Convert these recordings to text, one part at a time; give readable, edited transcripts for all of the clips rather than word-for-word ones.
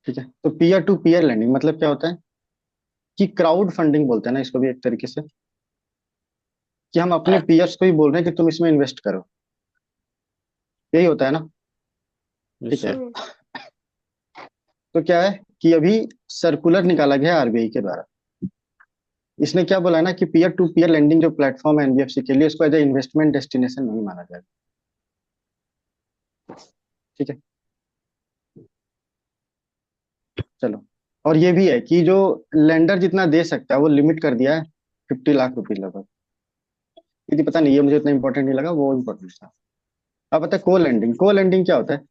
ठीक है, तो पीयर टू पीयर लेंडिंग मतलब क्या होता है कि क्राउड फंडिंग बोलते हैं ना इसको भी एक तरीके से, कि हम अपने पीयर्स को ही बोल रहे हैं कि तुम इसमें इन्वेस्ट करो। यही होता है ना। यस ठीक है, सर। तो क्या है कि अभी सर्कुलर निकाला गया आरबीआई के द्वारा। इसने क्या बोला है ना कि पीयर टू पीयर लेंडिंग जो प्लेटफॉर्म है एनबीएफसी के लिए, इसको एज ए इन्वेस्टमेंट डेस्टिनेशन नहीं माना जाएगा। ठीक है, चलो। और ये भी है कि जो लेंडर जितना दे सकता है वो लिमिट कर दिया है 50 लाख रुपए लगभग। यदि पता नहीं, ये मुझे इतना इंपॉर्टेंट नहीं लगा, वो इम्पोर्टेंट था। अब बता, को लेंडिंग, को लेंडिंग क्या होता है?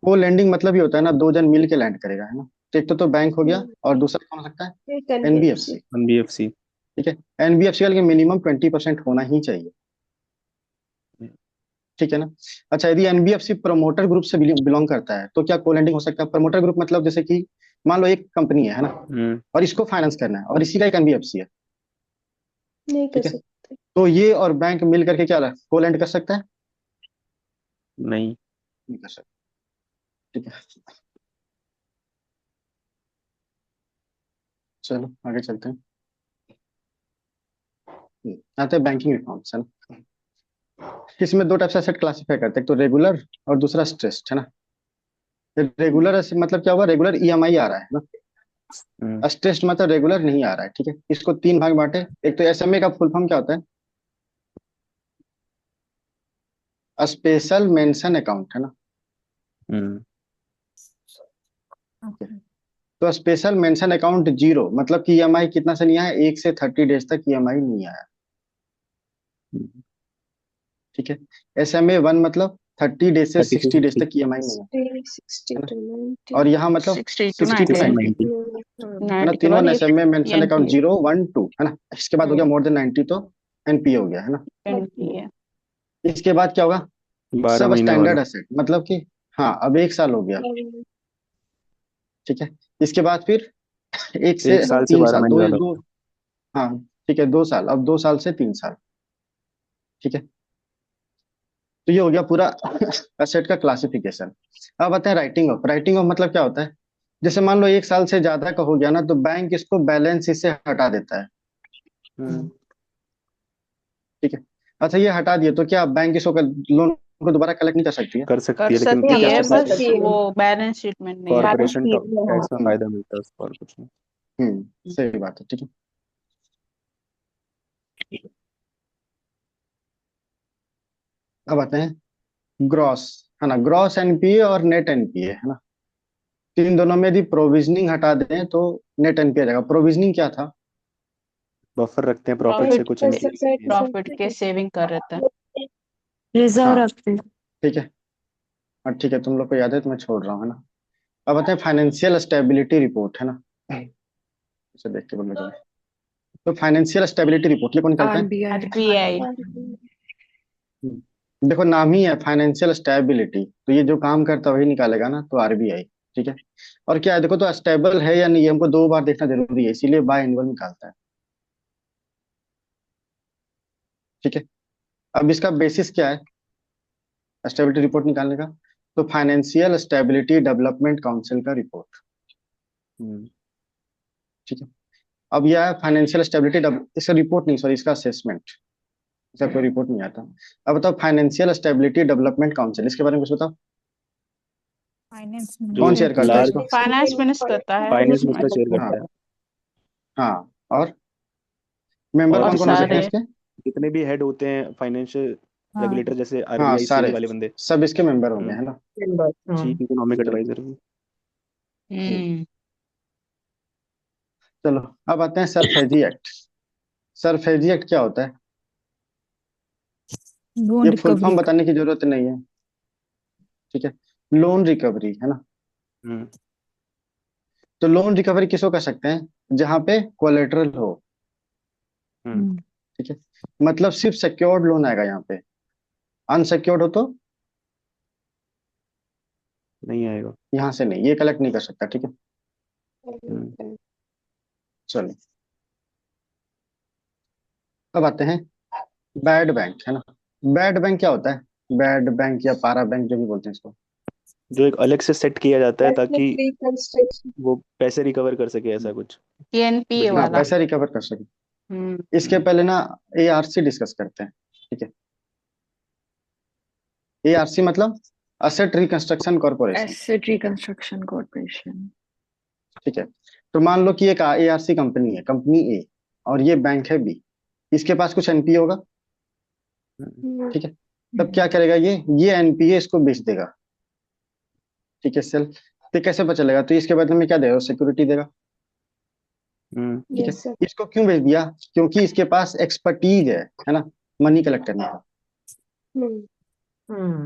को लेंडिंग मतलब ये होता है ना, दो जन मिल के लैंड करेगा, है ना। तो एक तो बैंक हो गया, और दूसरा कौन हो सकता है? एक एनबीएफसी। एनबीएफसी। एनबीएफसी। ठीक है, एनबीएफसी का मिनिमम 20% होना ही चाहिए। ठीक है ना। अच्छा, यदि एनबीएफसी प्रमोटर ग्रुप से बिलोंग करता है तो क्या को लेंडिंग हो सकता है? प्रमोटर ग्रुप मतलब जैसे कि मान लो एक कंपनी है ना, हम्म। और इसको फाइनेंस करना है, और इसी का एक एनबीएफसी है। नहीं कर ठीक है, सकते। तो ये और बैंक मिल करके क्या को लेंड कर सकता है? नहीं। नहीं कर सकता। ठीक है, चलो आगे चलते हैं। आते हैं बैंकिंग रिफॉर्म्स, है ना। इसमें दो टाइप से एसेट क्लासिफाई करते हैं, एक तो रेगुलर और दूसरा स्ट्रेस्ड, है ना। रेगुलर मतलब क्या हुआ? रेगुलर ईएमआई आ रहा है ना। हम्म। स्ट्रेस्ड मतलब रेगुलर नहीं आ रहा है। ठीक है, इसको तीन भाग बांटे। एक तो एसएमए का फुल फॉर्म क्या होता है? स्पेशल मेंशन अकाउंट, है ना। हम्म। तो स्पेशल मेंशन अकाउंट जीरो मतलब कि ईएमआई कितना से नहीं आया? 1 से 30 डेज तक ईएमआई नहीं आया। हम्म। ठीक है, SMA 1 मतलब 30 डेज से 30 से 60 डेज 60। तक ईएमआई नहीं है। 60 है ना। टू और यहाँ मतलब 60 to 60 टू 60 90। 90 90, 90। है ना। 90 के तीनों बाद ये एसएमए मेंशन अकाउंट एनपीए। 0 1 2, है ना। इसके बाद हो गया मोर देन 90 तो एनपीए हो गया, है ना। एनपीए। इसके बाद क्या होगा? 12 सब महीने वाला। स्टैंडर्ड एसेट मतलब कि, हाँ अब 1 साल हो गया। ठीक है, इसके बाद फिर एक से एक साल से तीन 12 साल महीने दो वाला। दो हाँ, ठीक है, 2 साल, अब 2 साल से 3 साल। ठीक है, तो ये हो गया पूरा एसेट का क्लासिफिकेशन। अब आते हैं राइटिंग ऑफ। राइटिंग ऑफ मतलब क्या होता है? जैसे मान लो 1 साल से ज्यादा का हो गया ना, तो बैंक इसको बैलेंस शीट से हटा देता है। हम्म। ठीक है, अच्छा ये हटा दिए तो क्या बैंक इसको लोन को दोबारा कलेक्ट नहीं कर सकती है? कर कर सकती है लेकिन सकती यहाँ है, कर बस सकती है। वो बैलेंस शीट में नहीं आएगा। बैलेंस कॉर्पोरेशन शीट में, हाँ। टैक्स में हम्म फायदा मिलता है उसको, और कुछ नहीं। सही बात है। ठीक है, अब आते हैं ग्रॉस, है ना। ग्रॉस एनपीए और नेट एनपीए, है ना। तो इन दोनों में यदि प्रोविजनिंग हटा दें तो नेट एनपीए आ जाएगा। प्रोविजनिंग क्या था? बफर रखते हैं प्रॉफिट से प्रॉफिट कुछ के, एनपीए के लिए। प्रॉफिट के सेविंग कर रहे थे। रिजर्व हाँ, रखते हैं। ठीक है। हाँ ठीक है, तुम लोग को याद है तो मैं छोड़ रहा हूँ, है ना। अब आते हैं फाइनेंशियल स्टेबिलिटी रिपोर्ट, है ना। इसे देख के बोलो जरा। तो फाइनेंशियल स्टेबिलिटी रिपोर्ट ये कौन निकालता है? आरबीआई। आरबीआई। देखो नाम ही है फाइनेंशियल स्टेबिलिटी, तो ये जो काम करता है वही निकालेगा ना, तो आरबीआई। ठीक है, और क्या है देखो, तो स्टेबल है या नहीं ये हमको 2 बार देखना जरूरी है, इसीलिए बाय एनुअल निकालता है। ठीक है, अब इसका बेसिस क्या है स्टेबिलिटी रिपोर्ट निकालने का? तो फाइनेंशियल स्टेबिलिटी डेवलपमेंट काउंसिल का रिपोर्ट। हम्म। ठीक है, अब यह है फाइनेंशियल स्टेबिलिटी, इसका रिपोर्ट नहीं, सॉरी, इसका असेसमेंट। इसका कोई रिपोर्ट नहीं आता। अब बताओ फाइनेंशियल स्टेबिलिटी डेवलपमेंट काउंसिल, इसके बारे में कुछ बताओ। फाइनेंस जो कौन शेयर मिनिस्टर। करता है लार्ज इसको? फाइनेंस मिनिस्टर करता है फाइनेंस उसमें। मिनिस्टर शेयर हाँ, करता है। हाँ, और मेंबर और और कौन कौन हो सकते हैं सारे। इसके? जितने भी हेड होते हैं फाइनेंशियल हाँ। रेगुलेटर, जैसे हाँ आरबीआई सेबी सारे, वाले बंदे। सब इसके मेंबर होंगे, हम्म। है ना। मेंबर, हाँ। चीफ इकोनॉमिक चलो। एडवाइजर भी। हम्म, हम्म। चलो अब आते हैं सरफेजी एक्ट। सरफेजी एक्ट क्या होता है? ये लोन फुल रिकवरी। फॉर्म बताने की जरूरत नहीं है। ठीक है, लोन रिकवरी, है ना। हम्म। तो लोन रिकवरी किसको कर सकते हैं? जहां पे कोलेटरल हो। हम्म। ठीक है, मतलब सिर्फ सिक्योर्ड लोन आएगा यहाँ पे। अनसिक्योर्ड हो तो नहीं आएगा। यहाँ से नहीं, ये कलेक्ट नहीं कर सकता। ठीक है, हम्म। चलो अब आते हैं बैड बैंक, है ना। बैड बैंक क्या होता है? बैड बैंक या पारा बैंक जो भी बोलते हैं इसको। जो एक अलग से सेट किया जाता है ताकि Ethnic reconstruction. वो पैसे रिकवर कर सके, ऐसा कुछ। TNPA बिजनेस हाँ, वाला। मैन। पैसा रिकवर कर सके। हम्म। इसके पहले ना एआरसी डिस्कस करते हैं। ठीक है, एआरसी मतलब asset reconstruction corporation. Asset Reconstruction Corporation. ठीक है, तो मान लो कि एक एआरसी कंपनी है, कंपनी ए, और ये बैंक है बी। इसके पास कुछ एनपीए होगा। हम्म, ठीक है, तब क्या करेगा ये एनपीए इसको बेच देगा। ठीक है, सेल। तो कैसे पता चलेगा? तो इसके बदले में क्या देगा? सिक्योरिटी देगा। हम्म, ठीक है, Yes, sir. इसको क्यों बेच दिया? क्योंकि इसके पास एक्सपर्टीज है ना, मनी कलेक्ट करने का।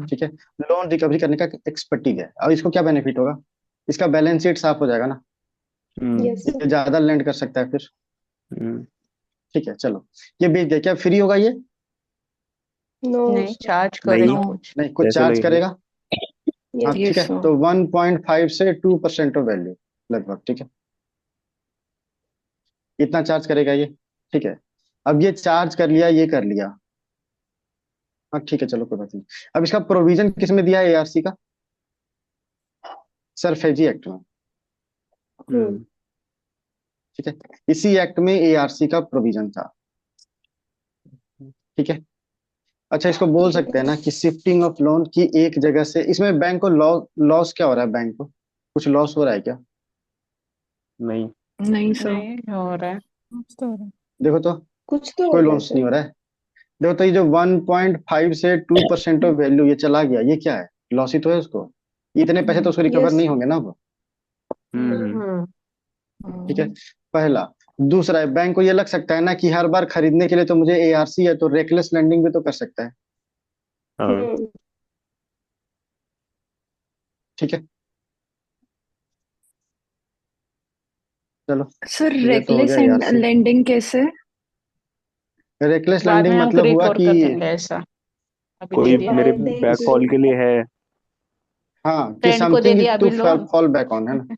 ठीक है, लोन रिकवरी करने का एक्सपर्टीज है, और इसको क्या बेनिफिट होगा? इसका बैलेंस शीट साफ हो जाएगा ना, Yes, sir. ये ज्यादा लेंड कर सकता है फिर। हम्म, ठीक है, चलो, ये बेच दिया, क्या फ्री होगा ये? No, नहीं, sir. चार्ज नहीं, करेगा No. कुछ। नहीं, कुछ पैसे चार्ज लगेंगे। करेगा। हाँ, Yes, ठीक है, sir. तो 1.5 से 2% ऑफ वैल्यू लगभग। ठीक है, इतना चार्ज करेगा ये। ठीक है, अब ये चार्ज कर लिया, ये कर लिया। हाँ ठीक है, चलो कोई बात नहीं। अब इसका प्रोविजन किसमें दिया है एआरसी का? सरफेजी एक्ट में। हम्म, ठीक है, इसी एक्ट में एआरसी का प्रोविजन था। ठीक है, अच्छा, इसको बोल सकते हैं ना कि शिफ्टिंग ऑफ लोन की एक जगह से, इसमें बैंक को लॉस क्या हो रहा है? बैंक को कुछ लॉस हो रहा है क्या? नहीं। नहीं, sir. नहीं हो रहा है। देखो तो, कुछ तो कोई होगा, लॉस sir. नहीं हो रहा है। देखो तो, ये जो 1.5 से 2% ऑफ वैल्यू ये चला गया, ये क्या है? लॉस ही तो है उसको। इतने पैसे तो उसको रिकवर Yes, नहीं sir. होंगे ना वो। हम्म, ठीक है, पहला। दूसरा है, बैंक को ये लग सकता है ना कि हर बार खरीदने के लिए तो मुझे एआरसी है, तो रेकलेस लेंडिंग भी तो कर सकता है। हाँ, ठीक है, चलो, Sir, ये तो हो reckless गया and एआरसी। lending कैसे? रेकलेस बाद में लेंडिंग हम मतलब हुआ रिकवर कि, कर देंगे ऐसा। अभी दे कोई कि दिया, मेरे by then बैकफॉल के लिए है। हाँ, कि फ्रेंड को दे समथिंग दिया टू अभी लोन। फॉल बैक ऑन, है ना।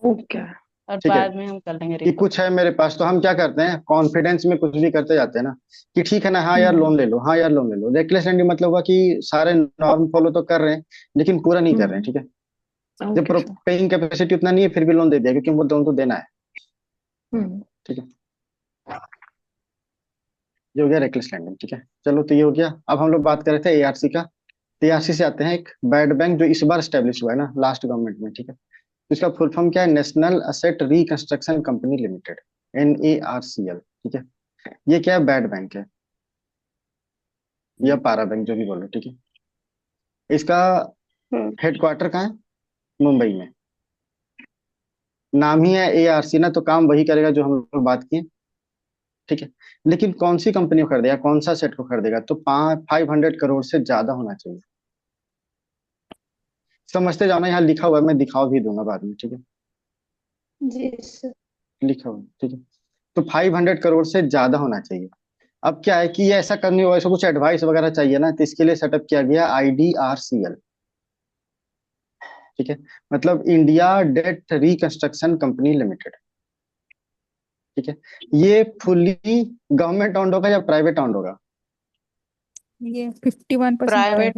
Okay. और ठीक है, बाद में हम कर लेंगे कि रिकवर। कुछ है मेरे पास, तो हम क्या करते हैं, कॉन्फिडेंस में कुछ भी करते जाते हैं ना, कि ठीक है ना, हाँ यार हम्म लोन ले लो, हाँ यार लोन ले लो। रेकलेस लेंडिंग मतलब हुआ कि सारे नॉर्म फॉलो तो कर रहे हैं, लेकिन पूरा नहीं कर रहे हैं। हम्म ठीक है, जब Okay, sir. पेइंग कैपेसिटी उतना नहीं है, फिर भी लोन दे दिया, क्योंकि वो लोन तो देना है। हम्म ठीक है, ये हो गया रेकलेस लैंडिंग। ठीक है, चलो, तो ये हो गया। अब हम लोग बात कर रहे थे एआरसी का। तो एआरसी से आते हैं एक बैड बैंक जो इस बार स्टेब्लिश हुआ है ना, लास्ट गवर्नमेंट में। ठीक है, तो इसका फुल फॉर्म क्या है? National asset reconstruction company limited, NARCL। ठीक है, ये क्या है? बैड बैंक है, या पारा बैंक, जो भी बोलो। ठीक है, इसका हम्म हेडक्वार्टर कहाँ है? मुंबई में। नाम ही है एआरसी ना, तो काम वही करेगा जो हम लोग बात किए। ठीक है, लेकिन कौन सी कंपनी को खरीदेगा, कौन सा सेट को खरीदेगा? तो 500 करोड़ से ज्यादा होना चाहिए। समझते जाओ ना, यहाँ लिखा हुआ है, मैं दिखावा भी दूंगा बाद में। ठीक है, जी सर लिखा हुआ है। ठीक है, तो 500 करोड़ से ज्यादा होना चाहिए। अब क्या है कि ये ऐसा करने हो, ऐसा कुछ एडवाइस वगैरह चाहिए ना, तो इसके लिए सेटअप किया गया IDRCL। ठीक है, मतलब India debt reconstruction company limited. ठीक है, ये फुल्ली गवर्नमेंट ऑन्ड होगा या प्राइवेट ऑन्ड होगा? ये 51% प्राइवेट,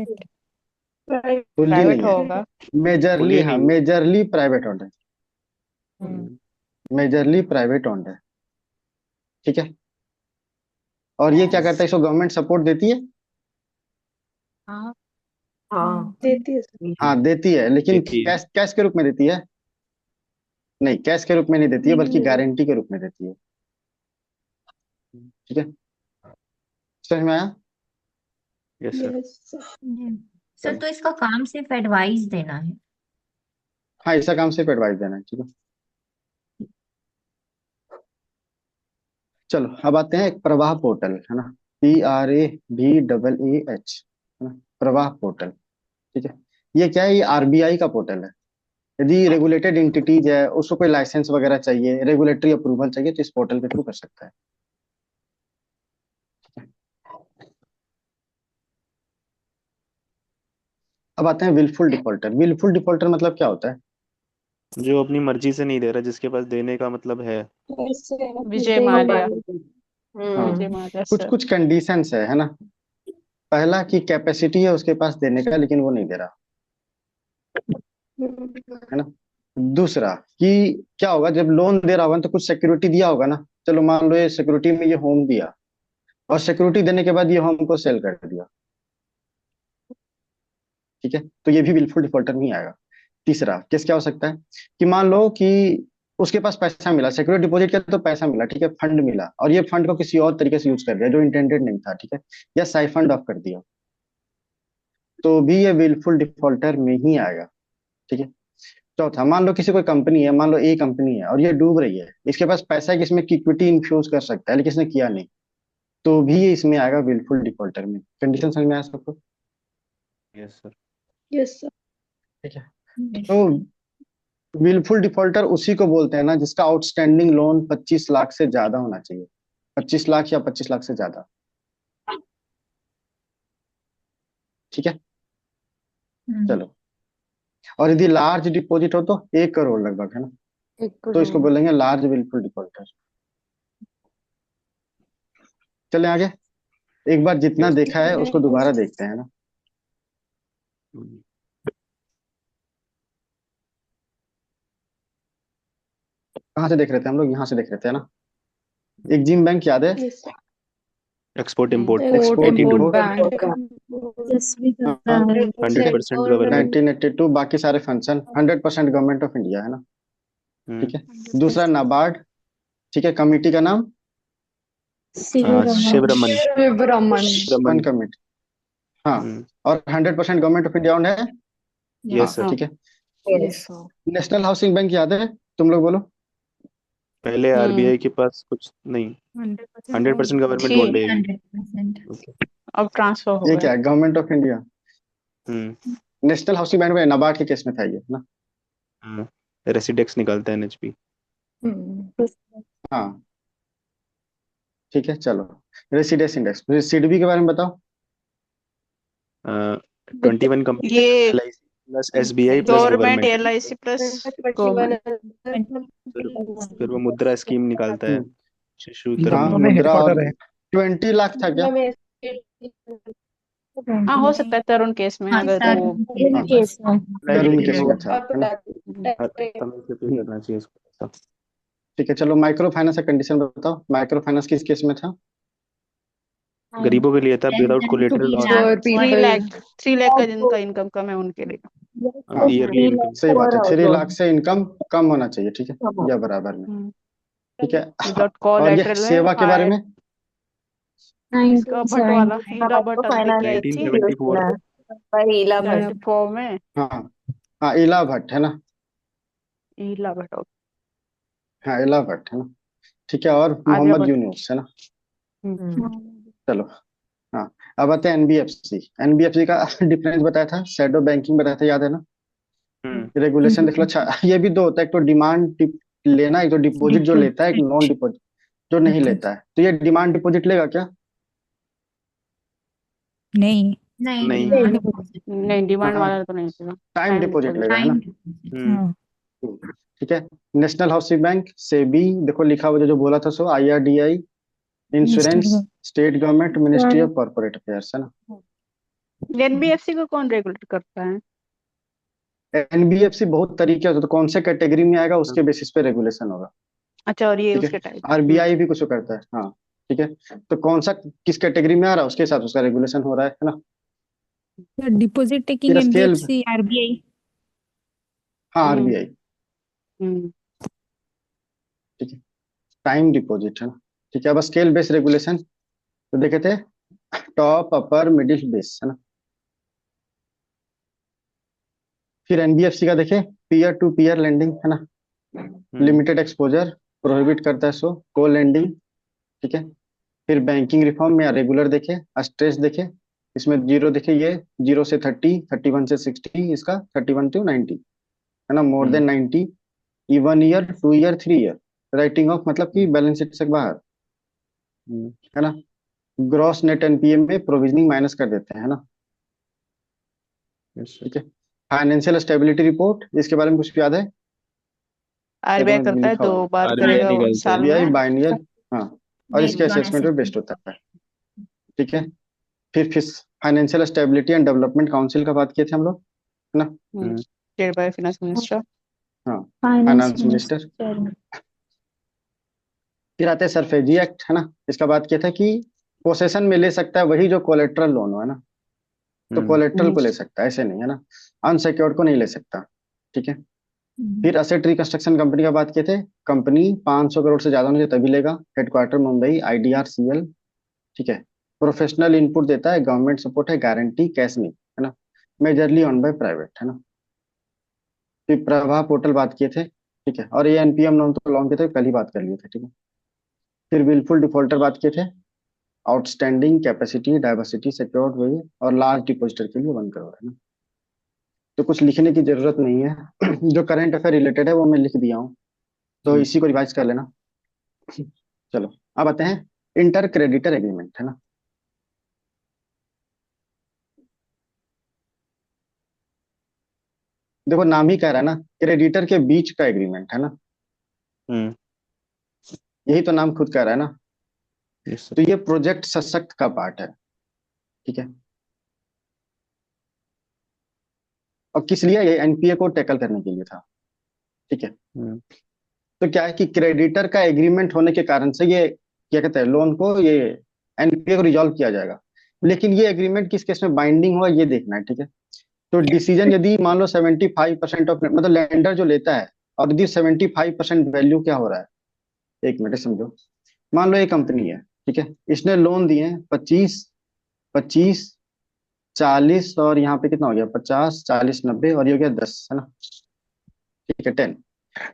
प्राइवेट। फुल्ली प्राइवेट नहीं है, होगा। मेजरली, खुली हाँ, नहीं है। मेजरली प्राइवेट ऑन्ड है। हम्म, मेजरली प्राइवेट ऑन्ड है। ठीक है, और ये क्या करता है? इसको गवर्नमेंट सपोर्ट देती है। हाँ, हाँ देती है सर हाँ, देती है, लेकिन देती है। कैश कैश के रूप में देती है। नहीं, कैश के रूप में नहीं देती है, बल्कि नहीं गारंटी के रूप में देती है। ठीक है, समझ में आया? Yes sir. Yes sir sir, चलो, तो इसका काम सिर्फ एडवाइस देना है? हाँ, ऐसा काम सिर्फ एडवाइस देना है। ठीक है, चलो, अब आते हैं एक प्रवाह पोर्टल, है ना। PRAVAH, है ना, प्रवाह पोर्टल। ठीक है, ये क्या है? ये आरबीआई का पोर्टल है। यदि रेगुलेटेड एंटिटीज है, उसको कोई लाइसेंस वगैरह चाहिए, रेगुलेटरी अप्रूवल चाहिए, तो इस पोर्टल के थ्रू कर सकता है। अब आते हैं विलफुल डिफॉल्टर। विलफुल डिफॉल्टर मतलब क्या होता है? जो अपनी मर्जी से नहीं दे रहा, जिसके पास देने का मतलब है। वैसे विजय विजय माल्या। माल्या हाँ, विजय माल्या कुछ सर। कुछ कंडीशंस है ना। पहला कि कैपेसिटी है उसके पास देने का, लेकिन वो नहीं दे रहा। है ना। दूसरा कि क्या होगा जब लोन दे रहा होगा ना, तो कुछ सिक्योरिटी दिया होगा ना। चलो मान लो ये सिक्योरिटी में ये होम दिया, और सिक्योरिटी देने के बाद ये होम को सेल कर दिया, ठीक है, तो ये भी विलफुल डिफॉल्टर नहीं आएगा। तीसरा केस क्या हो सकता है कि मान लो कि उसके पास पैसा मिला, सिक्योरिटी डिपॉजिट किया तो पैसा मिला, ठीक है, फंड मिला, और ये फंड को किसी और तरीके से यूज कर दिया जो इंटेंडेड नहीं था, ठीक है, या साइफंड ऑफ कर दिया, तो भी ये विलफुल डिफॉल्टर में ही आएगा, ठीक है। चौथा, मान लो किसी कोई कंपनी है, मान लो ए कंपनी है और ये डूब रही है, इसके पास पैसा है कि इसमें इक्विटी इन्फ्यूज कर सकता है, लेकिन इसने किया नहीं, तो भी ये इसमें आएगा विलफुल डिफॉल्टर में। कंडीशन समझ में आया सबको? Yes sir. Yes sir. ठीक है। तो विलफुल डिफॉल्टर उसी को बोलते हैं ना जिसका आउटस्टैंडिंग लोन 25 लाख से ज्यादा होना चाहिए, 25 लाख या 25 लाख से ज्यादा, ठीक है। चलो, और यदि लार्ज डिपॉजिट हो तो 1 करोड़ लगभग, है ना, तो इसको बोलेंगे लार्ज विलफुल डिफॉल्टर। चले आगे, एक बार जितना देखा है उसको दोबारा देखते हैं ना। कहाँ से देख रहे थे हम लोग? यहाँ से देख रहे थे ना। एक जिम बैंक याद है? Yes sir. Export import export import, yes भी करता है। 100% गवर्नमेंट। 1982, बाकी सारे फंक्शन 100% गवर्नमेंट ऑफ इंडिया, है ना, ठीक है। दूसरा नाबार्ड, ठीक है, कमिटी का नाम शिवरमन। वन कमिटी, हाँ, और 100% गवर्नमेंट ऑफ इंडिया ओन्ड है, हाँ, यस सर। ठीक है। नेशनल हाउसिंग बैंक याद है? तुम लोग बोलो। पहले आरबीआई के पास कुछ नहीं, 100% गवर्नमेंट ओन्ड है। 100%। अब ट्रांसफर हो ये गया। क्या है? Government of India. Hmm. National housing bank में नाबार्ड के केस में था ये ना। रेसिडेक्स निकालता है एनएचपी। हाँ, ठीक है। चलो, रेसिडेंस इंडेक्स, रेसिडबी के बारे में बताओ। 21 कंपनी ये LIC plus SBI plus government government, LIC plus government. फिर वो मुद्रा स्कीम निकालता है, शिशु हाँ, धर्म। मुद्रा, और 20 लाख था क्या? हाँ, हो सकता है तरुण केस में हाँ अगर सर, वो केस तरुण केस में था, है ना। हर समय से पे करना चाहिए इसको। ठीक है। चलो, माइक्रो फाइनेंस का कंडीशन बताओ। माइक्रो फाइनेंस किस केस में था? गरीबों के लिए था, विदाउट कोलेटरल और 3 लाख का जिनका इनकम कम है उनके लिए। हाँ, ईयरली इनकम। सही बात है, 3 लाख से इनकम कम होना चाहिए, ठीक है, या बराबर में, ठीक है। विदाउट और ये कोलेटरल सेवा के बारे में? इसका भट्ट वाला हीरा भट्ट अब लेके आई थी 1974। 74 में। हाँ हाँ, इला भट्ट, है ना, हीरा भट्ट हाँ, इला भट्ट, है ना, ठीक है, और आलिया मोहम्मद भट्ट। यूनुस, है ना। चलो, हाँ, अब आते हैं एनबीएफसी। एनबीएफसी का डिफरेंस बताया था, शैडो बैंकिंग बताया था, याद है ना। रेगुलेशन देख लो। अच्छा, ये भी दो होता है, एक तो डिमांड लेना, एक तो डिपॉजिट जो लेता है, एक नॉन डिपॉजिट जो नहीं लेता है। तो ये डिमांड डिपॉजिट लेगा क्या? नहीं। नहीं नहीं। नहीं, डिमांड हाँ, वाला तो नहीं देगा। टाइम डिपॉजिट लेगा, है ना। टाइम। ठीक है। नेशनल हाउसिंग बैंक, सेबी, देखो लिखा हुआ जो बोला था so, IRDI, insurance, state government, ministry of corporate affairs, है ना। एनबीएफसी को कौन रेगुलेट करता है? एनबीएफसी बहुत तरीके होते हैं, तो कौन से कैटेगरी में आएगा उसके बेसिस पे रेगुलेशन होगा, अच्छा, और ये ठीक उसके है। टाइप। आरबीआई भी कुछ करता है, हाँ, ठीक है। तो कौन सा किस कैटेगरी में आ रहा है उसके हिसाब से उसका रेगुलेशन हो रहा है ना। डिपॉजिट टेकिंग फिर स्केल, एनबीएफसी आरबीआई। हाँ, आरबीआई, हम्म। ठीक है। टाइम डिपॉजिट, है ना, ठीक है। अब स्केल बेस्ड रेगुलेशन तो देखे थे, टॉप, अपर, मिडिल, बेस, है ना। फिर एनबीएफसी का देखे, पीयर टू पीयर लेंडिंग, है ना, लिमिटेड एक्सपोजर, प्रोहिबिट करता है सो, को लेंडिंग, ठीक है। फिर बैंकिंग रिफॉर्म में रेगुलर देखे, स्ट्रेस देखे, इसमें जीरो देखे, ये 0 से 30, 31 से 60, इसका 31 to 90, है ना, more than 90, 1 year, 2 year, 3 year, writing of मतलब कि बैलेंस शीट से बाहर, है ना। ग्रॉस नेट एनपीए में प्रोविजनिंग माइनस कर देते हैं, है ना, ठीक है। फाइनेंशियल स्टेबिलिटी रिपोर्ट, इसके बारे में कुछ याद है? आरबीआई करता है, लिखा हुआ 2 बार RBI करेगा निकालता है। साल आरबीआई में। बाइनियल, हाँ, और नहीं, इसके असेसमेंट में बेस्ट होता है, ठीक है। फिर financial stability and development council का बात किए थे हम लोग, है ना। chaired by finance minister. हाँ, finance finance minister minister. Chairman. फिर आते हैं सरफेजी एक्ट, है ना। इसका बात किया था कि पोसेशन में ले सकता है वही जो कोलेट्रल लोन हो, है ना। तो कोलेट्रल को ले सकता है, ऐसे नहीं, है ना। अनसिक्योर्ड को नहीं ले सकता। ठीक है। फिर असेट रिकंस्ट्रक्शन कंपनी का बात किए थे। कंपनी 500 करोड़ से ज्यादा होने तभी लेगा। Headquarter Mumbai, IDRCL. ठीक है। प्रोफेशनल इनपुट देता है, गवर्नमेंट सपोर्ट है, गारंटी कैश नहीं, है ना। मेजरली ऑन बाय प्राइवेट, है ना। फिर प्रवाह पोर्टल बात किए थे। ठीक है। और ये एनपीएम लोन तो लोन के थे, कल ही बात कर लिए थे। ठीक है। फिर विलफुल डिफॉल्टर बात किए थे। आउटस्टैंडिंग कैपेसिटी डाइवर्सिटी सिक्योर्ड वही, और लार्ज डिपॉजिटर के लिए 1 करोड़, है ना। तो कुछ लिखने की जरूरत नहीं है। जो करंट अफेयर रिलेटेड है वो मैं लिख दिया हूँ, तो इसी को रिवाइज कर लेना। चलो, अब आते हैं इंटर क्रेडिटर एग्रीमेंट, है ना। देखो नाम ही कह रहा है ना, क्रेडिटर के बीच का एग्रीमेंट, है ना। हम्म। यही तो नाम खुद कह रहा है ना। यस तो सर। ये प्रोजेक्ट सशक्त का पार्ट है। ठीक है। और किस लिए? ये एनपीए को टैकल करने के लिए था। ठीक है। हम्म। तो क्या है कि क्रेडिटर का एग्रीमेंट होने के कारण से ये क्या कहते हैं, लोन को, ये एनपीए को रिजॉल्व किया जाएगा। लेकिन ये एग्रीमेंट किस केस में बाइंडिंग हुआ ये देखना है। ठीक है। तो डिसीजन यदि मान लो 75% ऑफ, मतलब लेंडर जो लेता है, और यदि 75% वैल्यू क्या हो रहा है, एक मिनट समझो। मान लो ये कंपनी है। ठीक है। इसने लोन दिए 25, 25, 40, और यहाँ पे कितना हो गया, 50, 40, 90, और ये हो गया 10, है ना। ठीक है, 10।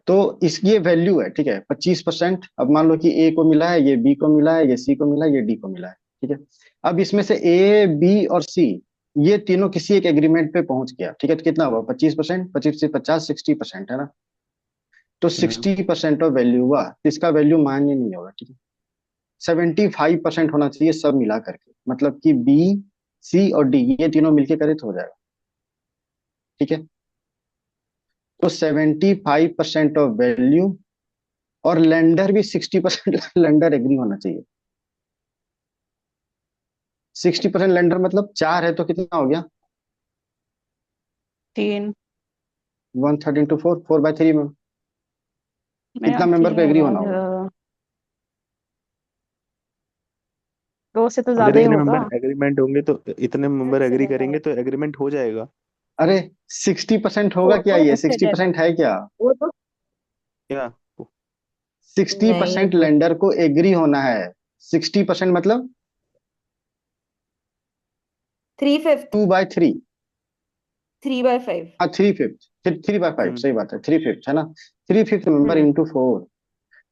तो इसकी ये वैल्यू है। ठीक है, 25%। अब मान लो कि ए को मिला है, ये बी को मिला है, ये सी को मिला है, ये डी को मिला है। ठीक है। अब इसमें से ए, बी और सी, ये तीनों किसी एक एग्रीमेंट पे पहुंच गया। ठीक है। तो कितना हुआ, 25%, 25 से 50, 60%, है ना। तो हम्म। 60% ऑफ वैल्यू हुआ, तो इसका वैल्यू मान्य नहीं होगा। ठीक है। 75% होना चाहिए सब मिला करके, मतलब कि बी, सी और डी ये तीनों मिलके करे तो हो जाएगा। ठीक है। तो 75% ऑफ वैल्यू, और लेंडर भी 60% लेंडर एग्री होना चाहिए। 60% लेंडर मतलब 4 है तो कितना हो गया, 3 1/3 × 4, 4/3 में मेरा कितना मेंबर 3 को एग्री होगा। होना होगा? 2 से तो अगर ज्यादा ही इतने होगा। मेंबर एग्रीमेंट होंगे तो इतने मेंबर एग्री करेंगे तो एग्रीमेंट हो जाएगा। अरे 60% होगा वो क्या, तो ये ऐसे 60% है क्या? वो तो नहीं 60% लेंडर को एग्री होना है। 60% मतलब 3/5, 2/3। 3/5। हाँ, 3/5, 3/5, हम्म। सही बात है, 3/5, है ना। 3/5 मेंबर हम्म। इंटू 4।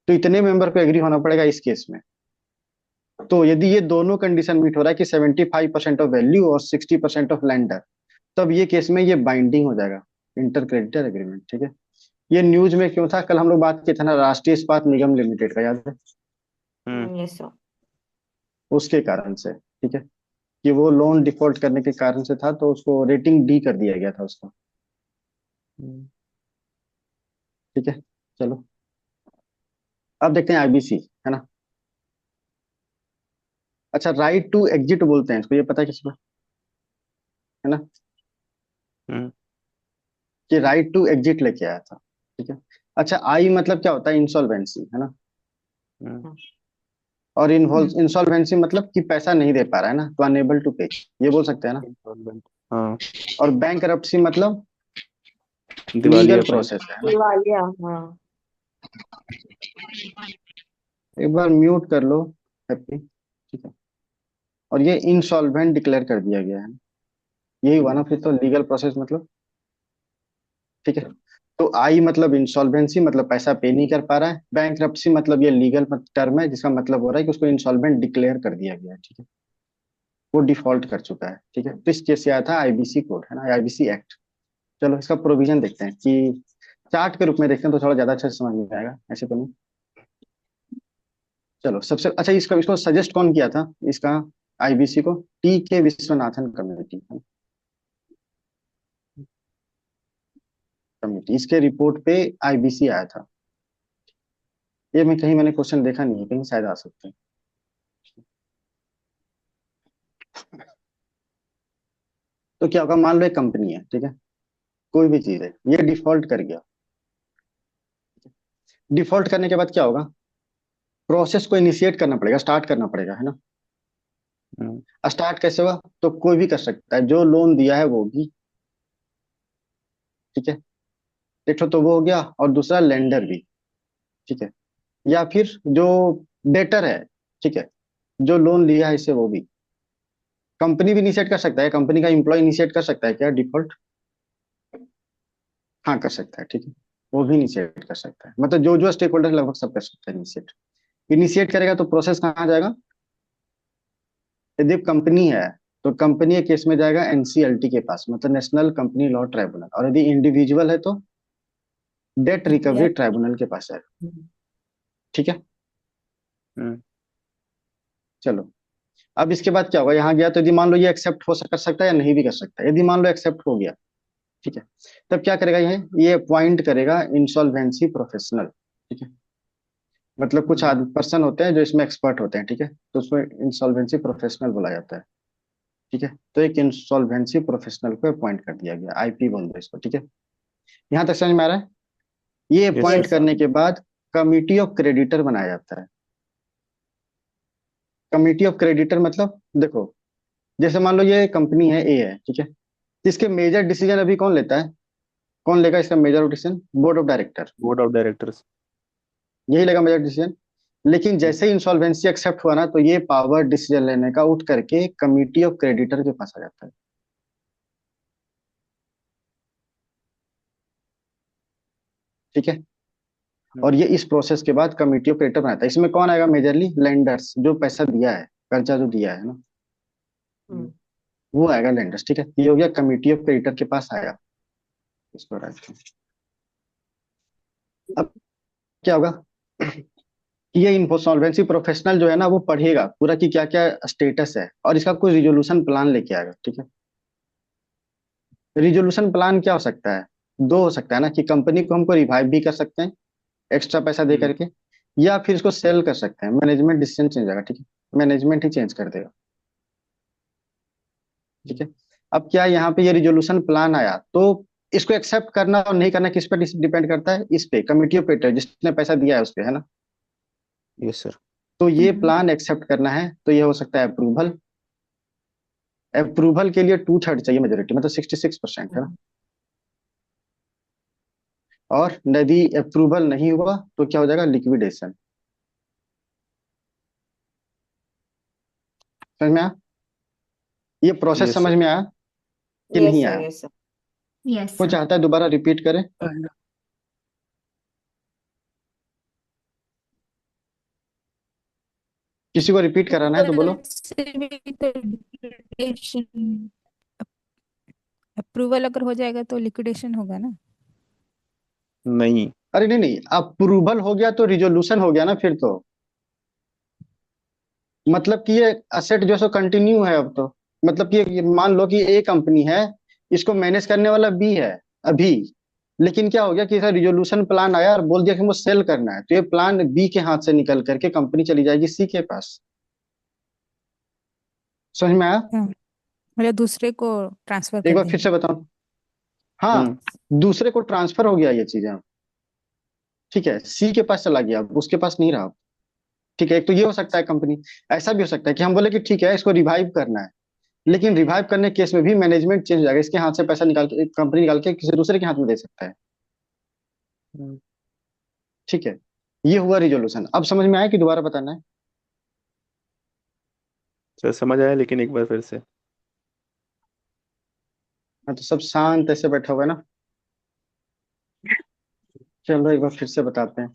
तो इतने मेंबर को एग्री होना पड़ेगा इस केस में। तो यदि ये दोनों कंडीशन मीट हो रहा है कि 75% ऑफ वैल्यू और 60% ऑफ लेंडर, तब ये केस में ये बाइंडिंग हो जाएगा, इंटर क्रेडिटर एग्रीमेंट। ठीक है। ये न्यूज में क्यों था, कल हम लोग बात किए थे ना, राष्ट्रीय इस्पात निगम लिमिटेड का, याद है? हम्म। Yes sir. उसके कारण से। ठीक है। कि वो लोन डिफॉल्ट करने के कारण से था, तो उसको रेटिंग डी कर दिया गया था उसका। हम्म। ठीक है। चलो, अब देखते हैं आईबीसी, है ना। अच्छा, राइट टू एग्जिट बोलते हैं इसको, ये पता है किसी को, है ना। हम्म। कि राइट टू एग्जिट लेके आया था। ठीक है। अच्छा, आई मतलब क्या होता है, इंसॉल्वेंसी, है ना। हम्म। और इंसॉल्वेंसी मतलब कि पैसा नहीं दे पा रहा है ना, तो अनेबल टू पे, ये बोल सकते हैं ना। इंस्टॉलमेंट। हाँ। और बैंकरप्सी मतलब लीगल दिवालियापन। प्रोसेस है ना। दिवालिया, हाँ। एक बार म्यूट कर लो, हैप्पी। ठीक है। और ये इंसॉल्वेंट डिक्लेयर कर दिया गया है, यही हुआ ना फिर तो लीगल प्रोसेस मतलब। ठीक है। तो आई मतलब इंसॉल्वेंसी, मतलब पैसा पे नहीं कर पा रहा है। बैंकरप्सी मतलब ये लीगल टर्म है, जिसका मतलब हो रहा है कि उसको इंसॉल्वेंट डिक्लेयर कर दिया गया है। ठीक है। वो डिफॉल्ट कर चुका है। ठीक है। तो इस केस से आया था आईबीसी कोड, है ना, आईबीसी एक्ट। चलो इसका प्रोविजन देखते हैं कि चार्ट के रूप में देखते हैं तो थोड़ा ज्यादा अच्छा से समझ में आएगा, ऐसे तो नहीं। चलो, सबसे अच्छा इसका, इसको सजेस्ट कौन किया था इसका, आईबीसी को? टी के विश्वनाथन कमेटी, कमेटी, इसके रिपोर्ट पे आईबीसी आया था। ये मैं कहीं, मैंने क्वेश्चन देखा नहीं है कहीं, शायद आ सकते हैं। तो क्या होगा, मान लो एक कंपनी है। ठीक है। कोई भी चीज है, ये डिफॉल्ट कर गया। डिफॉल्ट करने के बाद क्या होगा, प्रोसेस को इनिशिएट करना पड़ेगा, स्टार्ट करना पड़ेगा, है ना। स्टार्ट कैसे होगा, तो कोई भी कर सकता है, जो लोन दिया है वो भी, ठीक है। एक तो वो हो गया, और दूसरा लेंडर भी, ठीक है। या फिर जो डेटर है, ठीक है, जो लोन लिया है इसे, वो भी। कंपनी भी इनिशिएट कर सकता है, कंपनी का एम्प्लॉय इनिशिएट कर सकता है क्या डिफॉल्ट? हाँ कर सकता है, ठीक है। वो भी इनिशिएट कर सकता है, मतलब जो जो स्टेक होल्डर लगभग सब कर सकता है इनिशिएट। इनिशिएट करेगा तो प्रोसेस कहाँ जाएगा, यदि कंपनी है तो कंपनी के केस में जाएगा एनसीएलटी के पास, मतलब नेशनल कंपनी लॉ ट्राइब्यूनल, और यदि इंडिविजुअल है तो डेट रिकवरी ट्राइब्यूनल के पास जाएगा, ठीक है। हम्म, चलो, अब इसके बाद क्या होगा, यहाँ गया तो यदि मान लो ये एक्सेप्ट कर सकता है या नहीं भी कर सकता है। यदि मान लो एक्सेप्ट हो गया, ठीक है, तब क्या करेगा, ये अपॉइंट करेगा इंसॉल्वेंसी प्रोफेशनल, ठीक है। मतलब कुछ पर्सन होते हैं जो इसमें एक्सपर्ट होते हैं, ठीक है, तो उसमें इंसॉल्वेंसी प्रोफेशनल बोला जाता है, ठीक है। तो एक इंसॉल्वेंसी प्रोफेशनल को अपॉइंट कर दिया गया, आईपी बोल दो इसको, ठीक है। यहाँ तक समझ में आ रहा है। ये यस अपॉइंट सर। करने के बाद कमिटी ऑफ क्रेडिटर बनाया जाता है। कमिटी ऑफ क्रेडिटर मतलब देखो, जैसे मान लो ये कंपनी है, ए है, ठीक है। इसके मेजर डिसीजन अभी कौन लेता है, कौन लेगा इसका major decision, board of director, board of directors. यही लेगा मेजर डिसीजन। लेकिन जैसे ही इंसॉल्वेंसी एक्सेप्ट हुआ ना, तो ये पावर डिसीजन लेने का उठ करके कमिटी ऑफ क्रेडिटर के पास आ जाता है, ठीक है। और ये इस प्रोसेस के बाद कमिटी ऑफ क्रेडिटर बनाता है। इसमें कौन आएगा, मेजरली लेंडर्स, जो पैसा दिया है, कर्जा जो दिया है ना, वो आएगा लेंडर्स, ठीक है। ये हो गया कमिटी ऑफ क्रेडिटर के पास आया, इसको रखते हैं। अब क्या होगा, ये इंसॉल्वेंसी प्रोफेशनल जो है ना, वो पढ़ेगा पूरा कि क्या क्या स्टेटस है, और इसका कोई रिजोल्यूशन प्लान लेके आएगा, ठीक है। रिजोल्यूशन प्लान क्या हो सकता है, दो हो सकता है ना, कि कंपनी को हमको रिवाइव भी कर सकते हैं एक्स्ट्रा पैसा दे करके, या फिर इसको सेल कर सकते हैं, मैनेजमेंट डिसीजन चेंज होगा, ठीक है। मैनेजमेंट ही चेंज कर देगा, ठीक है। अब क्या यहाँ पे ये रिजोल्यूशन प्लान आया, तो इसको एक्सेप्ट करना और नहीं करना किस पे डिपेंड करता है, इस पे, कमिटी ऑफ क्रेडिटर जिसने पैसा दिया है उस पे, है ना। Yes sir. तो ये प्लान एक्सेप्ट करना है तो ये हो सकता है अप्रूवल। अप्रूवल के लिए 2/3 चाहिए मेजोरिटी, मतलब 66%, है ना। और यदि अप्रूवल नहीं हुआ तो क्या हो जाएगा, लिक्विडेशन। समझ में आया, ये प्रोसेस यस समझ सर। में आया कि यस नहीं सर, आया? Yes sir. Yes, कोई sir. चाहता है दोबारा रिपीट करें? किसी को रिपीट कराना है तो बोलो। अप्रूवल अगर हो जाएगा तो लिक्विडेशन होगा ना। नहीं। अरे नहीं नहीं, अप्रूवल हो गया तो रिजोल्यूशन हो गया ना फिर तो, मतलब कि ये असेट जो है सो कंटिन्यू है अब तो। मतलब कि ये मान लो कि ए कंपनी है, इसको मैनेज करने वाला बी है अभी, लेकिन क्या हो गया कि सर रिजोल्यूशन प्लान आया और बोल दिया कि मुझे सेल करना है, तो ये प्लान बी के हाथ से निकल करके कंपनी चली जाएगी सी के पास। समझ में आया? हाँ, मतलब दूसरे को ट्रांसफर एक कर बार फिर देंगे। से बताऊं। हाँ, हम्म। दूसरे को ट्रांसफर हो गया ये चीजें, ठीक है, सी के पास चला गया, अब उसके पास नहीं रहा, ठीक है। एक तो ये हो सकता है कंपनी, ऐसा भी हो सकता है कि हम बोले कि ठीक है इसको रिवाइव करना है, लेकिन रिवाइव करने के केस में भी मैनेजमेंट चेंज हो जाएगा, इसके हाथ से पैसा निकाल के कंपनी निकाल के किसी दूसरे के हाथ में दे सकता है, ठीक है। ये हुआ रिजोल्यूशन। अब समझ में आया कि दोबारा बताना है? सर समझ आया, लेकिन एक बार फिर से। हाँ, तो सब शांत ऐसे बैठा हुआ है ना। चलो एक बार फिर से बताते हैं।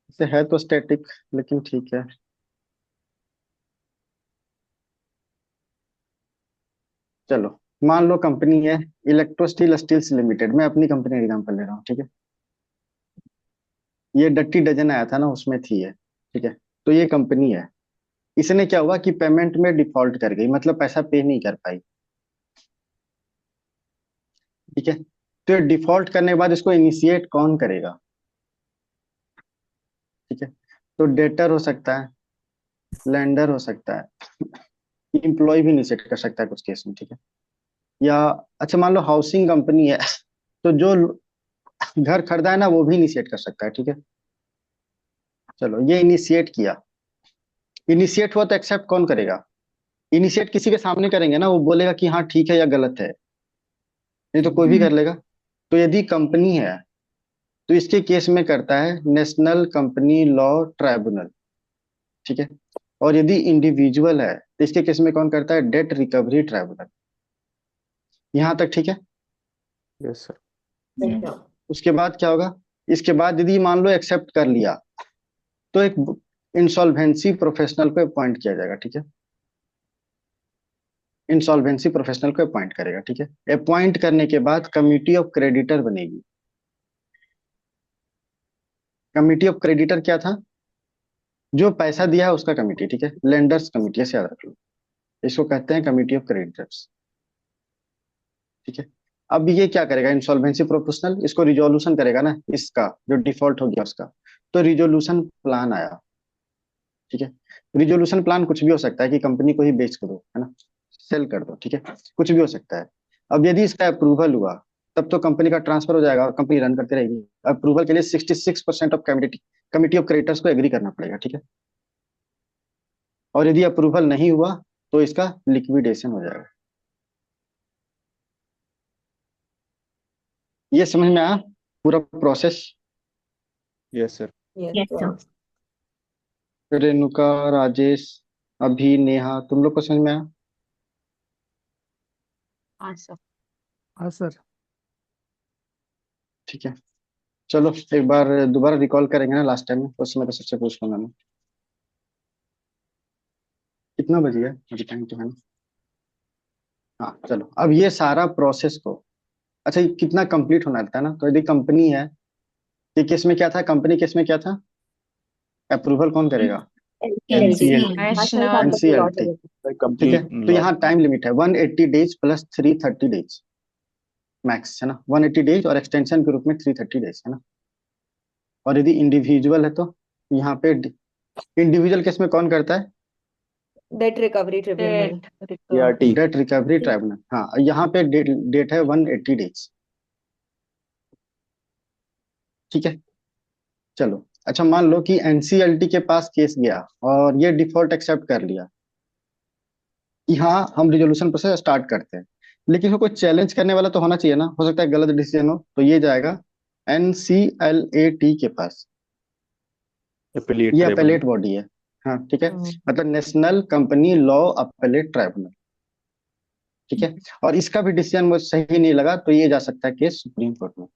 इसे है तो स्टैटिक, लेकिन ठीक है। चलो, मान लो कंपनी है इलेक्ट्रो स्टील स्टील्स लिमिटेड, मैं अपनी कंपनी का एग्जांपल ले रहा हूँ, ठीक है। ये डट्टी डजन आया था ना, उसमें थी ये, ठीक है। तो ये कंपनी है, इसने क्या हुआ कि पेमेंट में डिफॉल्ट कर गई, मतलब पैसा पे नहीं कर पाई, ठीक है। तो डिफॉल्ट करने के बाद इसको इनिशिएट कौन करेगा, ठीक है। तो डेटर हो सकता है, लेंडर हो सकता है, इम्प्लॉय भी इनिशिएट कर सकता है कुछ केस में, ठीक है। या अच्छा मान लो हाउसिंग कंपनी है, तो जो घर खरीदा है ना वो भी इनिशिएट कर सकता है, ठीक है। चलो ये इनिशिएट किया, इनिशिएट हुआ तो एक्सेप्ट कौन करेगा? इनिशिएट किसी के सामने करेंगे ना, वो बोलेगा कि हाँ ठीक है या गलत है, नहीं तो कोई भी कर लेगा। तो यदि कंपनी है तो इसके केस में करता है नेशनल कंपनी लॉ ट्राइब्यूनल, ठीक है। और यदि इंडिविजुअल है तो इसके केस में कौन करता है? Date recovery tribunal. यहाँ तक ठीक है। Yes sir. अच्छा। उसके बाद क्या होगा? इसके बाद यदि मान लो एक्सेप्ट कर लिया तो एक इंसॉल्वेंसी प्रोफेशनल को अपॉइंट किया जाएगा, ठीक है। इंसॉल्वेंसी प्रोफेशनल को अपॉइंट करेगा, ठीक है। अपॉइंट करने के बाद कमिटी ऑफ क्रेडिटर बनेगी। कमिटी ऑफ क्रेडिटर क्या था? जो पैसा दिया है उसका कमिटी, ठीक है। लेंडर्स कमिटी, ऐसे याद रख लो, इसको कहते हैं कमिटी ऑफ क्रेडिटर्स, ठीक है। अब ये क्या करेगा? इंसॉल्वेंसी प्रोफेशनल इसको रिजोल्यूशन करेगा ना, इसका जो डिफॉल्ट हो गया उसका। तो रिजोल्यूशन प्लान आया, ठीक है। रिजोल्यूशन प्लान कुछ भी हो सकता है कि कंपनी को ही बेच कर दो, है ना, सेल कर दो, ठीक है। कुछ भी हो सकता है। अब यदि इसका अप्रूवल हुआ तब तो कंपनी का ट्रांसफर हो जाएगा और कंपनी रन करती रहेगी। अप्रूवल के लिए 66% ऑफ कमिटी ऑफ क्रेडिटर्स को एग्री करना पड़ेगा, ठीक है। और यदि अप्रूवल नहीं हुआ तो इसका लिक्विडेशन हो जाएगा। ये समझ में आया पूरा process? Yes sir. Yes, sir. Renuka, Rajesh, अभी, नेहा, तुम लोग को समझ में आया? हाँ सर। हाँ सर। ठीक है। चलो एक बार दोबारा रिकॉल करेंगे ना, लास्ट टाइम में उस समय तो सबसे पूछ लूंगा मैं। कितना बज गया अभी? टाइम तो है ना। हाँ चलो, अब ये सारा प्रोसेस को, अच्छा ये कितना कंप्लीट होना रहता है ना, तो यदि कंपनी है कि केस में क्या था, कंपनी केस में क्या था, अप्रूवल कौन करेगा? NCLT. नेशनल एनसीएलटी, ठीक है। कंपनी तो लॉ। यहाँ टाइम लिमिट है 180 डेज प्लस 330 डेज मैक्स, है ना। 180 डेज और एक्सटेंशन के रूप में 330 डेज, है ना। और यदि इंडिविजुअल है तो यहाँ पे इंडिविजुअल केस में कौन करता है? Debt recovery tribunal. ERT. Date recovery tribunal, हाँ। यहाँ पे डेट है 180 डेज, ठीक है। चलो अच्छा, मान लो कि एनसीएलटी के पास केस गया और ये डिफॉल्ट एक्सेप्ट कर लिया कि हाँ हम रिजोल्यूशन प्रोसेस स्टार्ट करते हैं, लेकिन उसको कोई चैलेंज करने वाला तो होना चाहिए ना। हो सकता है गलत डिसीजन हो, तो ये जाएगा एनसीएलएटी के पास। अपीलेट ये ट्राइब्यूनल। अपेलेट बॉडी है, हाँ ठीक है। हम्म, मतलब national company law appellate tribunal, ठीक है। और इसका भी डिसीजन मुझे सही नहीं लगा तो ये जा सकता है केस सुप्रीम कोर्ट में,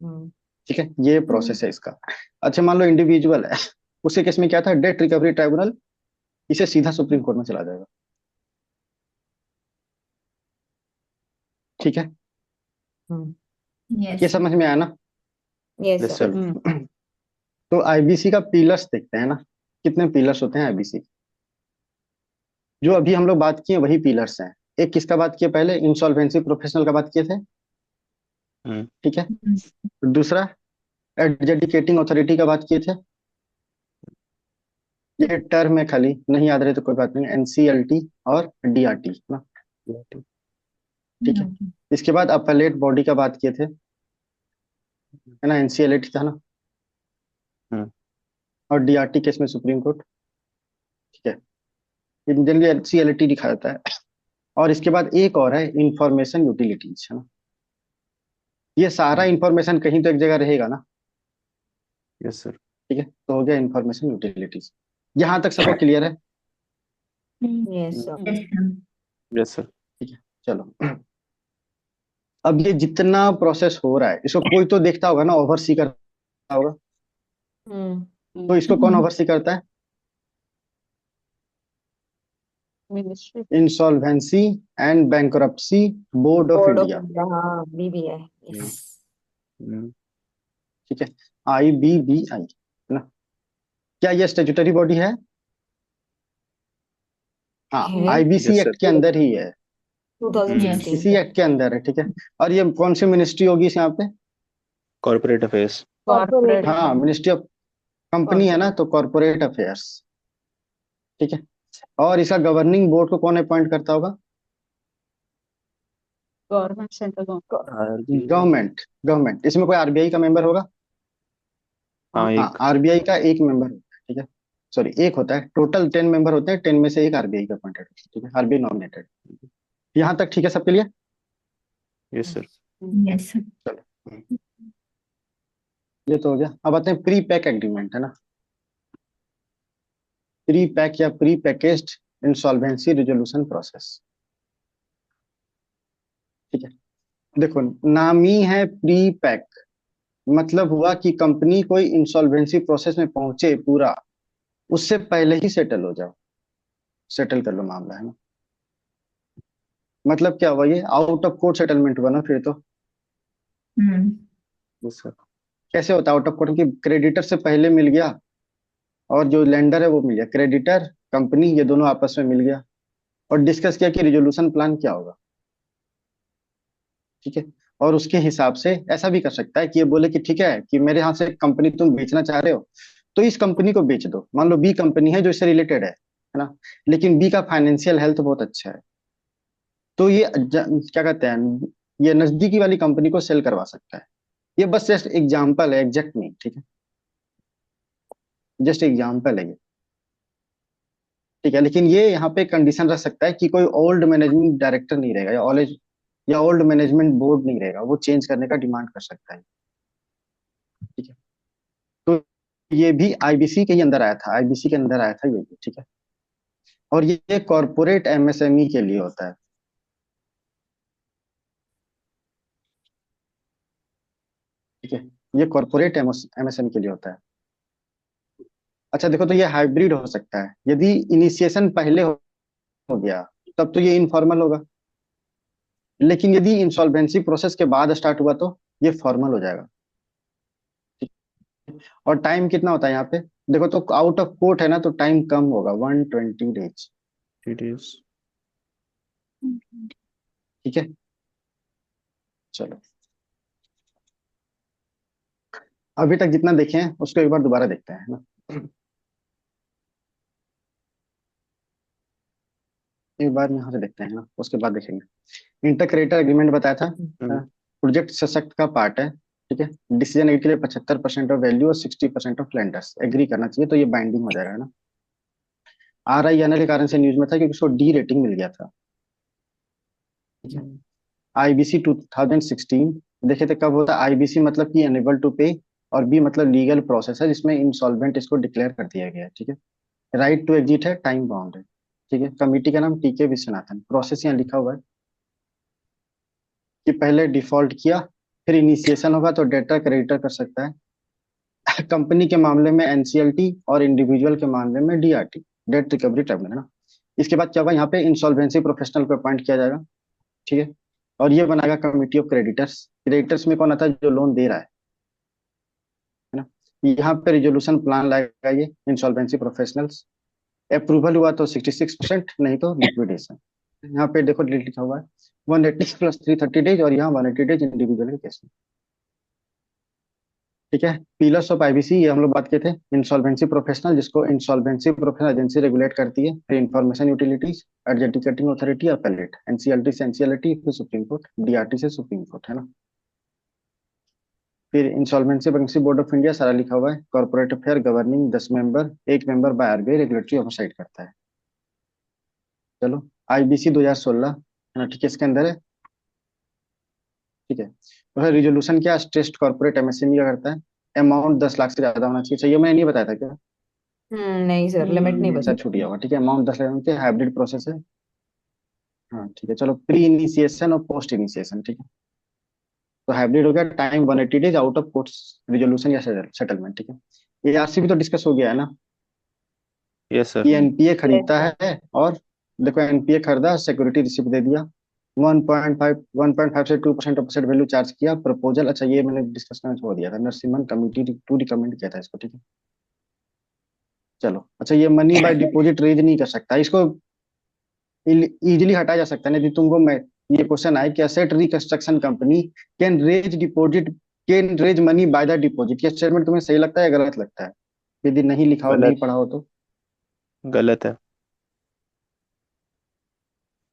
हम्म, ठीक है। ये प्रोसेस है इसका। अच्छा मान लो इंडिविजुअल है, उसके केस में क्या था? डेट रिकवरी ट्राइब्यूनल, इसे सीधा सुप्रीम कोर्ट में चला जाएगा, ठीक है। हम्म. ये समझ में आया ना? Yes, yes sir. सर। तो आईबीसी का पिलर्स देखते हैं ना, कितने पिलर्स होते हैं आईबीसी। जो अभी हम लोग बात किए वही पिलर्स हैं। एक किसका बात किए पहले? इंसॉल्वेंसी प्रोफेशनल का बात किए थे, हम्म। ठीक है। दूसरा एडजुडिकेटिंग अथॉरिटी का बात किए थे। ये टर्म है, खाली नहीं याद रहे तो कोई बात नहीं, एनसीएलटी और डीआरटी ना, ठीक है। इसके बाद अपलेट बॉडी का बात किए थे, है ना, एनसीएलटी था ना। हम्म। और डीआरटी केस में सुप्रीम कोर्ट, ठीक है। जनरली एनसीएलटी दिखा जाता है। और इसके बाद एक और है इंफॉर्मेशन यूटिलिटीज, है ना। ये सारा इंफॉर्मेशन कहीं तो एक जगह रहेगा ना, यस सर। ठीक है। तो हो गया इंफॉर्मेशन यूटिलिटीज। यहाँ तक सबको क्लियर है? Yes, sir. Yes sir. ठीक है। चलो अब ये जितना प्रोसेस हो रहा है इसको कोई तो देखता होगा ना, ओवरसी करता होगा। हम्म. तो इसको कौन ओवरसी करता है? Ministry. Insolvency and bankruptcy board of Board of India, India, हाँ, BBI. Yes. हम्म। ठीक है। आईबीबीआई, है ना। क्या ये स्टेट्यूटरी बॉडी है? हाँ, है आईबीसी यस सर। एक्ट के अंदर ही है, 2016 इसी का. एक्ट के अंदर है, ठीक है। और ये कौन सी मिनिस्ट्री होगी इस यहाँ पे? Corporate affairs. कॉर्पोरेट। हाँ, मिनिस्ट्री ऑफ कंपनी है ना, तो कॉर्पोरेट अफेयर्स, ठीक है। और इसका गवर्निंग बोर्ड को कौन अपॉइंट करता होगा? Government, central government. RBI. Government government, इसमें कोई आरबीआई का मेंबर होगा? हाँ हाँ, एक। आरबीआई का एक मेंबर होता है, ठीक है। सॉरी, एक होता है, टोटल 10 मेंबर होते हैं, 10 में से एक आरबीआई का अपॉइंटेड होता है, ठीक है, आरबीआई नॉमिनेटेड। यहाँ तक ठीक है सबके लिए? Yes sir. Yes sir. चलो, ये तो हो गया। अब आते हैं प्री पैक एग्रीमेंट, है ना। प्री पैक या pre packaged insolvency resolution process, ठीक है। देखो, नाम ही है प्री पैक, मतलब हुआ कि कंपनी कोई इंसॉल्वेंसी प्रोसेस में पहुंचे पूरा, उससे पहले ही सेटल हो जाओ, सेटल कर लो मामला, है ना। मतलब क्या हुआ, ये आउट ऑफ कोर्ट सेटलमेंट हुआ ना फिर तो। Yes sir. कैसे होता है आउट ऑफ कोर्ट, कि क्रेडिटर से पहले मिल गया और जो लेंडर है वो मिल गया, क्रेडिटर कंपनी ये दोनों आपस में मिल गया और डिस्कस किया कि रिजोल्यूशन प्लान क्या होगा, ठीक है। और उसके हिसाब से ऐसा भी कर सकता है कि ये बोले कि ठीक है कि मेरे यहाँ से कंपनी तुम बेचना चाह रहे हो, तो इस कंपनी को बेच दो। मान लो बी कंपनी है जो इससे रिलेटेड है ना, लेकिन बी का फाइनेंशियल हेल्थ बहुत अच्छा है, तो ये क्या कहते हैं, ये नजदीकी वाली कंपनी को सेल करवा सकता है। ये बस जस्ट एग्जाम्पल है, एग्जैक्ट नहीं, ठीक है, जस्ट एग्जाम्पल है ये, ठीक है। लेकिन ये यहाँ पे कंडीशन रख सकता है कि कोई ओल्ड मैनेजमेंट डायरेक्टर नहीं रहेगा, या ओल्ड मैनेजमेंट बोर्ड नहीं रहेगा, वो चेंज करने का डिमांड कर सकता है, ठीक है। तो ये भी आईबीसी के ही अंदर आया था, आईबीसी के अंदर आया था ये भी, ठीक है। और ये कॉर्पोरेट एमएसएमई के लिए होता है, ठीक है। ये कॉर्पोरेट एमएसएमई के लिए होता है। अच्छा देखो, तो ये हाइब्रिड हो सकता है, यदि इनिशिएशन पहले हो गया तब तो ये इनफॉर्मल होगा, लेकिन यदि इंसॉल्वेंसी प्रोसेस के बाद स्टार्ट हुआ तो ये फॉर्मल हो जाएगा। और टाइम कितना होता है यहाँ पे, देखो तो आउट ऑफ कोर्ट है ना, तो टाइम कम होगा, 120 डेज, इट इज। ठीक है। चलो, अभी तक जितना देखे हैं उसको एक बार दोबारा देखते हैं ना। एक बार यहाँ से देखते हैं ना, उसके बाद देखेंगे। इंटर क्रेडिटर एग्रीमेंट बताया था, प्रोजेक्ट सशक्त का पार्ट है, ठीक है। डिसीजन एड के लिए 75% ऑफ वैल्यू और 60% ऑफ लेंडर्स एग्री करना चाहिए, तो ये बाइंडिंग हो जाएगा, है ना। RINL के कारण से न्यूज में था क्योंकि उसको डी रेटिंग मिल गया था, ठीक है। आईबीसी 2016 देखे थे कब होता है, आईबीसी मतलब कि अनेबल टू पे, और बी मतलब लीगल प्रोसेस है जिसमें इंसॉल्वेंट इसको डिक्लेयर कर दिया गया है, ठीक है। राइट टू एग्जिट है, टाइम बाउंड है, ठीक है। कमिटी का नाम टीके विश्वनाथन, प्रोसेस यहाँ लिखा हुआ है कि पहले डिफॉल्ट किया, फिर इनिशिएशन होगा तो डेटर क्रेडिटर कर सकता है। कंपनी के मामले में एनसीएलटी और इंडिविजुअल के मामले में डीआरटी, डेट रिकवरी ट्रिब्यूनल, है ना। इसके बाद क्या होगा, यहाँ पे इंसॉल्वेंसी प्रोफेशनल को अपॉइंट किया जाएगा, ठीक है। और ये बनाएगा कमिटी ऑफ क्रेडिटर्स, क्रेडिटर्स में कौन आता है, जो लोन दे रहा है ना। यहाँ पे रिजोल्यूशन प्लान लाएगा ये इंसॉल्वेंसी प्रोफेशनल्स, अप्रूवल हुआ तो 66%, नहीं तो लिक्विडेशन। यहाँ पे देखो डेट लिखा हुआ है 180 प्लस 330 डेज, और यहाँ 180 डेज इंडिविजुअल के केस में, ठीक है। पिलर्स ऑफ आईबीसी ये हम लोग बात किए थे, इंसॉल्वेंसी प्रोफेशनल जिसको इंसॉल्वेंसी प्रोफेशनल एजेंसी रेगुलेट करती है, फिर information utilities, adjudicating authority, appellate, NCLT से एनसीएलटी, फिर सुप्रीम कोर्ट, डीआरटी से सुप्रीम कोर्ट, है ना। फिर insolvency bankruptcy board of India सारा लिखा हुआ है, कॉर्पोरेट अफेयर गवर्निंग 10 मेंबर, एक member by RBI regulatory oversight करता है। चलो, आईबीसी 2016, है ना, ठीक है, इसके अंदर है, ठीक है। तो रिजोल्यूशन क्या, स्ट्रेस्ड कॉर्पोरेट एमएसएमई का करता है, अमाउंट 10 लाख से ज्यादा होना चाहिए, मैंने नहीं बताया था क्या, नहीं सर, लिमिट नहीं ऐसा बता। छूट गया होगा, ठीक है। अमाउंट 10 लाख होना चाहिए, हाइब्रिड प्रोसेस है, हाँ ठीक है। चलो, प्री इनिशिएशन और पोस्ट इनिशिएशन, ठीक है। तो हाइब्रिड हो गया, time 180 days, out of court resolution या सेटलमेंट, ठीक है। एआरसी भी तो डिस्कस हो गया है ना, यस सर। कि एनपीए यस खरीदता सर। है, और देखो एनपीए खरीदा, सिक्योरिटी रिसिप्ट दे दिया, 1.5 से 2% ऑफ एसेट वैल्यू चार्ज किया, प्रपोजल, अच्छा ये मैंने डिस्कस करना छोड़ दिया था, नरसिम्हन कमिटी टू रिकमेंड किया था इसको, ठीक है। चलो, अच्छा ये मनी बाय डिपॉजिट रेज नहीं कर सकता, इसको इजीली हटाया जा सकता है। यदि तुमको मैं ये क्वेश्चन आए कि asset reconstruction company can raise deposit, can raise money by the deposit, ये स्टेटमेंट तुम्हें सही लगता है या गलत लगता है? यदि नहीं लिखा हो, नहीं गलत। पढ़ा हो तो, गलत है।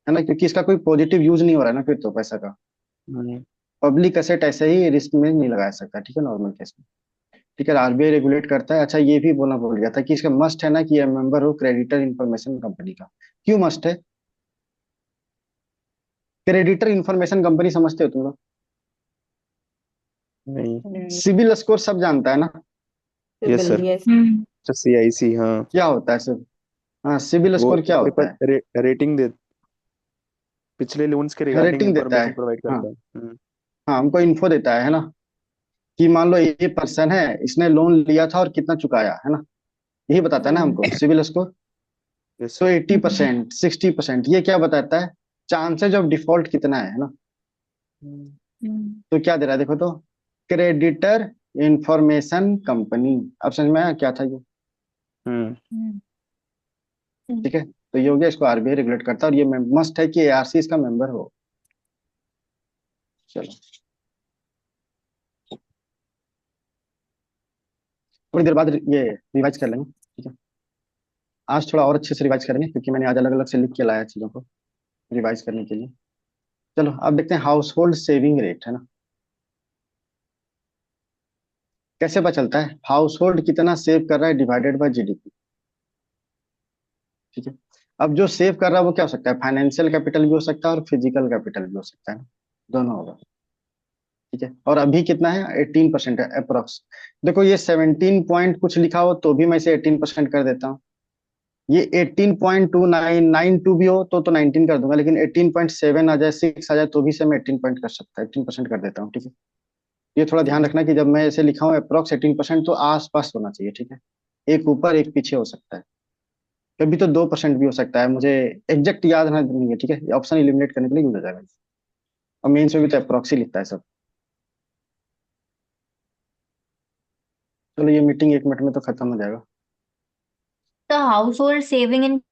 है ना, क्योंकि इसका कोई पॉजिटिव यूज नहीं हो रहा है ना फिर तो पैसा का, पब्लिक एसेट ऐसे ही रिस्क में नहीं लगा सकता, ठीक है, नॉर्मल केस में। ठीक है, आरबीआई रेगुलेट करता है। अच्छा, ये भी बोलना भूल गया था कि इसका मस्ट है ना कि ये मेंबर हो क्रेडिटर इंफॉर्मेशन कंपनी का। क्यों मस्ट है? क्रेडिटर इंफॉर्मेशन कंपनी समझते हो तुम लोग? नहीं। नहीं। सिविल स्कोर सब जानता है ना? Yes civil, sir. यस। अच्छा CIC, हाँ। क्या होता है सिर्फ? हाँ, सिविल वो स्कोर क्या अपने होता पास रेटिंग दे, पिछले लोन्स के है? रिगार्डिंग रेटिंग देता इंफॉर्मेशन है। प्रोवाइड हाँ। करता है। हाँ, हमको इन्फो देता है ना, कि मान लो ये पर्सन है, इसने लोन लिया था और कितना चुकाया है ना, यही बताता है ना हमको सिविल स्कोर। यस तो सर। 80%, 60% ये क्या बताता है? चांसेज ऑफ डिफॉल्ट कितना है ना। तो क्या दे रहा है देखो तो, क्रेडिटर इंफॉर्मेशन कंपनी। अब समझ में आया क्या था ये? हम्म। ठीक है, तो ये हो गया, इसको आरबीआई रेगुलेट करता है, और ये मस्ट है कि एआरसी इसका मेंबर हो। चलो, थोड़ी देर बाद ये रिवाइज कर लेंगे, ठीक है। आज थोड़ा और अच्छे से रिवाइज करेंगे, क्योंकि मैंने आज अलग अलग से लिख के लाया चीजों को रिवाइज करने के लिए। चलो, अब देखते हैं हाउस होल्ड सेविंग रेट, है ना। कैसे पता चलता है हाउस होल्ड कितना सेव कर रहा है डिवाइडेड बाय जीडीपी? ठीक है, अब जो सेव कर रहा है वो क्या हो सकता है? फाइनेंशियल कैपिटल भी हो सकता है और फिजिकल कैपिटल भी हो सकता है, दोनों होगा। ठीक है, और अभी कितना है? 18% है अप्रोक्स। देखो, ये 17 पॉइंट कुछ लिखा हो तो भी मैं इसे 18% कर देता हूँ। ये 18.2992 भी हो तो 19 कर दूंगा, लेकिन 18.7 आ जाए, 6 आ जाए, तो भी से मैं 18 पॉइंट कर सकता, 18% कर देता हूँ। ठीक है, ये थोड़ा ध्यान रखना कि जब मैं ऐसे लिखा हूँ अप्रोक्स 18%, तो आस पास होना चाहिए। ठीक है, एक ऊपर एक पीछे हो सकता है, कभी तो 2% भी हो सकता है, मुझे एग्जैक्ट याद नहीं है। ठीक है, ऑप्शन इलिमिनेट करने के लिए यूज हो जाएगा, और मेन्स में भी तो अप्रोक्स ही लिखता है सब। चलो, ये मीटिंग 1 मिनट में तो खत्म हो जाएगा। The household saving in